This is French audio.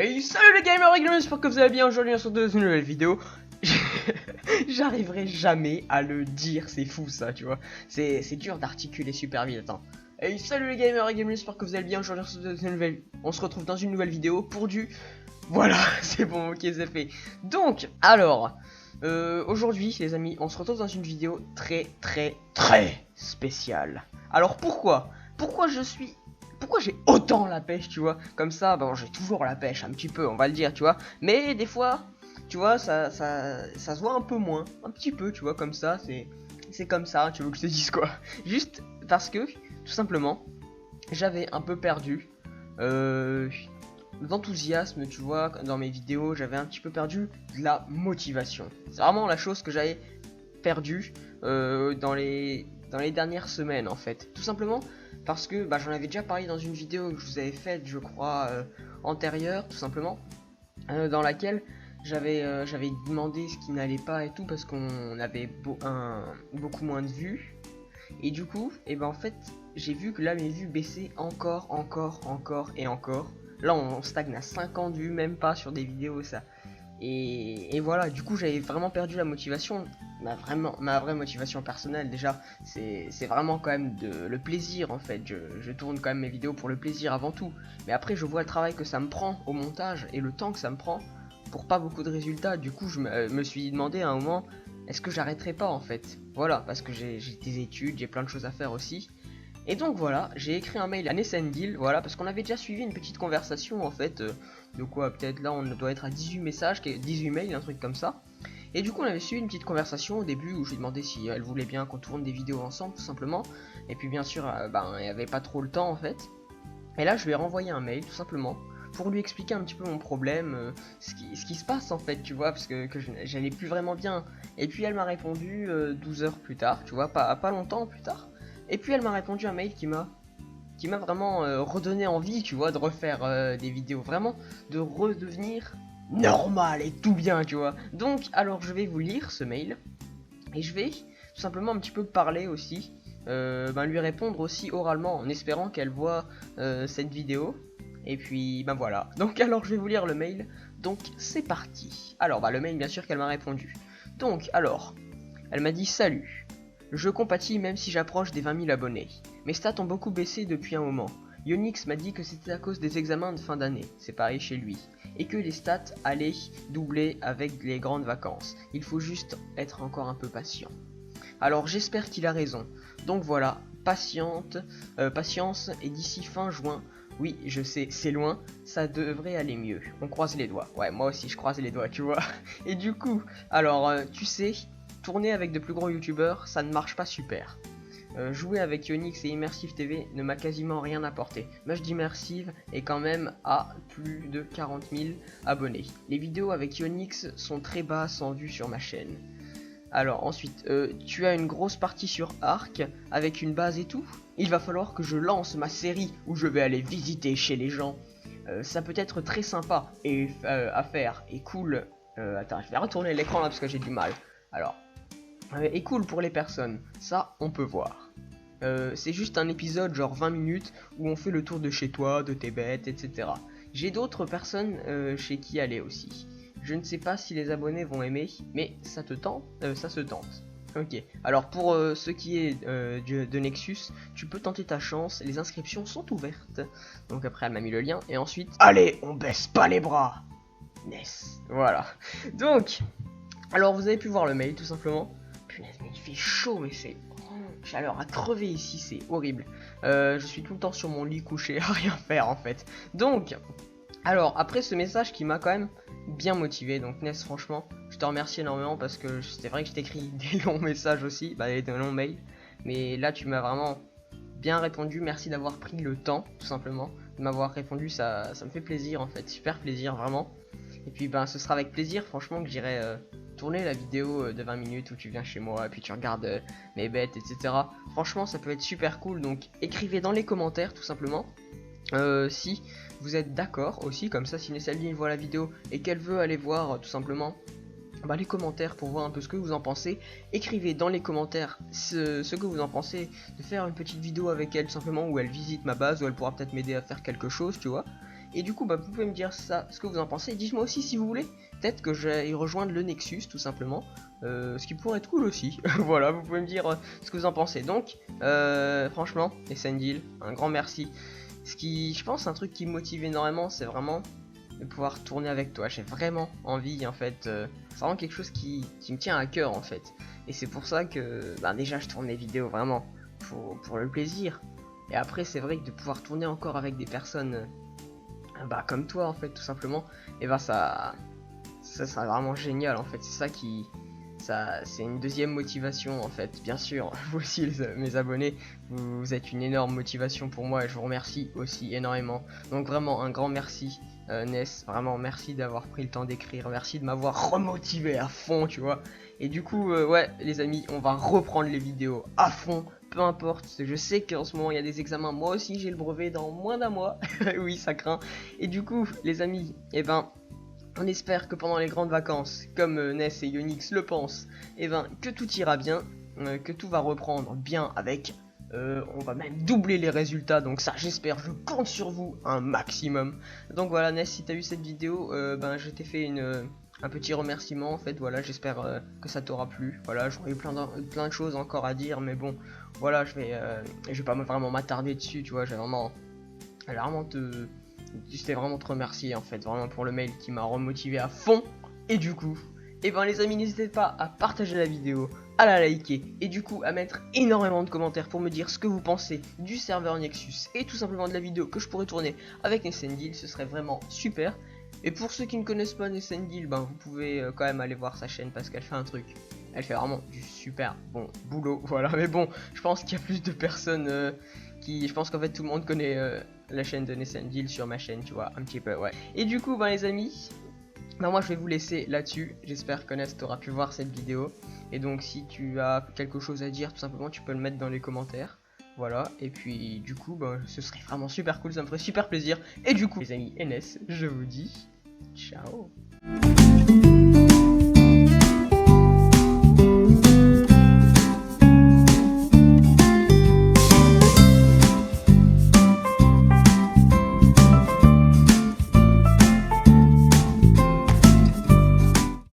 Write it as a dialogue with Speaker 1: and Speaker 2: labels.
Speaker 1: Hey salut les gamers, j'espère que vous allez bien. Aujourd'hui on se retrouve dans une nouvelle vidéo. J'arriverai jamais à le dire, c'est fou ça, tu vois. C'est dur d'articuler super vite, attends. Hey salut les gamers, j'espère que vous allez bien. Aujourd'hui on se retrouve dans une nouvelle vidéo pour du... Voilà, c'est bon, ok, c'est fait. Donc, alors, aujourd'hui les amis, on se retrouve dans une vidéo très spéciale. Alors pourquoi j'ai autant la pêche, tu vois? Comme ça, bon, j'ai toujours la pêche, un petit peu, on va le dire, tu vois. Mais des fois, tu vois, ça se voit un peu moins, un petit peu, tu vois, comme ça, c'est comme ça, tu veux que je te dise quoi? Juste parce que, tout simplement, j'avais un peu perdu l'enthousiasme, tu vois, dans mes vidéos, j'avais un petit peu perdu de la motivation. C'est vraiment la chose que j'avais perdue dans les dernières semaines, en fait. Tout simplement parce que j'en avais déjà parlé dans une vidéo que je vous avais faite, je crois, antérieure, tout simplement, dans laquelle j'avais demandé ce qui n'allait pas et tout, parce qu'on avait beaucoup moins de vues. Et du coup, en fait, j'ai vu que là, mes vues baissaient encore et encore. Là, on stagne à 50 vues, même pas sur des vidéos, ça. Et voilà, du coup, j'avais vraiment perdu la motivation. Ma vraie motivation personnelle, déjà, c'est vraiment quand même le plaisir, en fait. Je tourne quand même mes vidéos pour le plaisir avant tout. Mais après, je vois le travail que ça me prend au montage et le temps que ça me prend pour pas beaucoup de résultats. Du coup, je me suis demandé à un moment, est-ce que j'arrêterai pas, en fait? Voilà, parce que j'ai des études, j'ai plein de choses à faire aussi. Et donc voilà, j'ai écrit un mail à Nessendil, voilà, parce qu'on avait déjà suivi une petite conversation en fait, de quoi peut-être là on doit être à 18 messages, 18 mails, un truc comme ça. Et du coup on avait suivi une petite conversation au début où je lui demandais si elle voulait bien qu'on tourne des vidéos ensemble tout simplement. Et puis bien sûr, il n'y avait pas trop le temps en fait. Et là je lui ai renvoyé un mail tout simplement pour lui expliquer un petit peu mon problème, ce qui se passe en fait, tu vois, parce que j'allais plus vraiment bien. Et puis elle m'a répondu 12 heures plus tard, tu vois, pas longtemps plus tard. Et puis elle m'a répondu un mail qui m'a vraiment redonné envie, tu vois, de refaire des vidéos, vraiment de redevenir normal et tout bien, tu vois. Donc alors je vais vous lire ce mail et je vais tout simplement un petit peu parler aussi, lui répondre aussi oralement en espérant qu'elle voit cette vidéo. Et puis voilà. Donc alors je vais vous lire le mail. Donc c'est parti. Alors le mail bien sûr qu'elle m'a répondu. Donc alors, elle m'a dit salut. Je compatis même si j'approche des 20 000 abonnés. Mes stats ont beaucoup baissé depuis un moment. Yonix m'a dit que c'était à cause des examens de fin d'année, c'est pareil chez lui, et que les stats allaient doubler avec les grandes vacances. Il faut juste être encore un peu patient. Alors j'espère qu'il a raison. Donc voilà, patience, et d'ici fin juin, oui je sais c'est loin, ça devrait aller mieux. On croise les doigts. Ouais, moi aussi je croise les doigts, tu vois. Et du coup, alors tu sais, tourner avec de plus gros youtubeurs, ça ne marche pas super. Jouer avec Yonix et Immersive TV ne m'a quasiment rien apporté. Much d'Immersive est quand même à plus de 40 000 abonnés. Les vidéos avec Yonix sont très basses en vue sur ma chaîne. Alors ensuite, tu as une grosse partie sur Arc avec une base et tout. Il va falloir que je lance ma série où je vais aller visiter chez les gens. Ça peut être très sympa et à faire et cool. Attends, je vais retourner l'écran là parce que j'ai du mal. Alors, et cool pour les personnes, ça on peut voir. C'est juste un épisode genre 20 minutes où on fait le tour de chez toi, de tes bêtes, etc. J'ai d'autres personnes chez qui aller aussi. Je ne sais pas si les abonnés vont aimer, mais ça te tente, ça se tente. Ok, alors pour ce qui est de Nexus, tu peux tenter ta chance, les inscriptions sont ouvertes. Donc après elle m'a mis le lien, et ensuite... Allez, on baisse pas les bras Ness, voilà. Donc, alors vous avez pu voir le mail tout simplement. Punaise, mais il fait chaud, mais c'est... chaleur à crever ici, c'est horrible. Je suis tout le temps sur mon lit couché à rien faire en fait. Donc, alors après ce message qui m'a quand même bien motivé, donc Ness franchement, je te remercie énormément parce que c'est vrai que je t'écris des longs messages aussi, des longs mails. Mais là tu m'as vraiment bien répondu, merci d'avoir pris le temps tout simplement de m'avoir répondu, ça me fait plaisir en fait, super plaisir vraiment. Et puis ce sera avec plaisir franchement que j'irai tourner la vidéo de 20 minutes où tu viens chez moi et puis tu regardes mes bêtes, etc. Franchement ça peut être super cool, donc écrivez dans les commentaires tout simplement si vous êtes d'accord aussi, comme ça si Nessaline voit la vidéo et qu'elle veut aller voir tout simplement les commentaires pour voir un peu ce que vous en pensez. Écrivez dans les commentaires ce que vous en pensez de faire une petite vidéo avec elle tout simplement où elle visite ma base, où elle pourra peut-être m'aider à faire quelque chose, tu vois. Et du coup, bah, vous pouvez me dire ça, ce que vous en pensez. Dites-moi aussi si vous voulez, peut-être que j'aille rejoindre le Nexus, tout simplement. Ce qui pourrait être cool aussi. Voilà, vous pouvez me dire ce que vous en pensez. Donc, franchement, Essendil, un grand merci. Ce qui, je pense, un truc qui me motive énormément, c'est vraiment de pouvoir tourner avec toi. J'ai vraiment envie, en fait. C'est vraiment quelque chose qui me tient à cœur, en fait. Et c'est pour ça que, bah, déjà, je tourne les vidéos vraiment pour le plaisir. Et après, c'est vrai que de pouvoir tourner encore avec des personnes, bah, comme toi, en fait, tout simplement, et bah, ça sera vraiment génial, en fait. C'est ça qui, c'est une deuxième motivation, en fait. Bien sûr, vous aussi, mes abonnés, vous êtes une énorme motivation pour moi et je vous remercie aussi énormément. Donc vraiment, un grand merci. Ness, vraiment merci d'avoir pris le temps d'écrire, merci de m'avoir remotivé à fond, tu vois. Et du coup, ouais, les amis, on va reprendre les vidéos à fond, peu importe. Je sais qu'en ce moment il y a des examens, moi aussi j'ai le brevet dans moins d'un mois, oui, ça craint. Et du coup, les amis, eh ben, on espère que pendant les grandes vacances, comme Ness et Yonix le pensent, eh ben, que tout ira bien, que tout va reprendre bien avec. On va même doubler les résultats, donc ça j'espère, je compte sur vous un maximum. Donc voilà Ness, si t'as vu cette vidéo, ben je t'ai fait un petit remerciement en fait, voilà, j'espère que ça t'aura plu. Voilà, j'aurais eu plein de choses encore à dire, mais bon, voilà, je vais pas vraiment m'attarder dessus, tu vois, c'était vraiment te remercier en fait, vraiment pour le mail qui m'a remotivé à fond. Et du coup, et ben les amis, n'hésitez pas à partager la vidéo, à la liker et du coup à mettre énormément de commentaires pour me dire ce que vous pensez du serveur Nexus et tout simplement de la vidéo que je pourrais tourner avec Essendil, ce serait vraiment super. Et pour ceux qui ne connaissent pas Essendil, ben vous pouvez quand même aller voir sa chaîne parce qu'elle fait un truc. Elle fait vraiment du super bon boulot, voilà. Mais bon, je pense qu'il y a plus de personnes je pense qu'en fait tout le monde connaît la chaîne de Essendil sur ma chaîne, tu vois, un petit peu, ouais. Et du coup, ben les amis, bah moi je vais vous laisser là-dessus, j'espère que Ness t'aura pu voir cette vidéo. Et donc si tu as quelque chose à dire tout simplement tu peux le mettre dans les commentaires. Voilà, et puis du coup bah, ce serait vraiment super cool, ça me ferait super plaisir. Et du coup les amis, Ness, je vous dis ciao.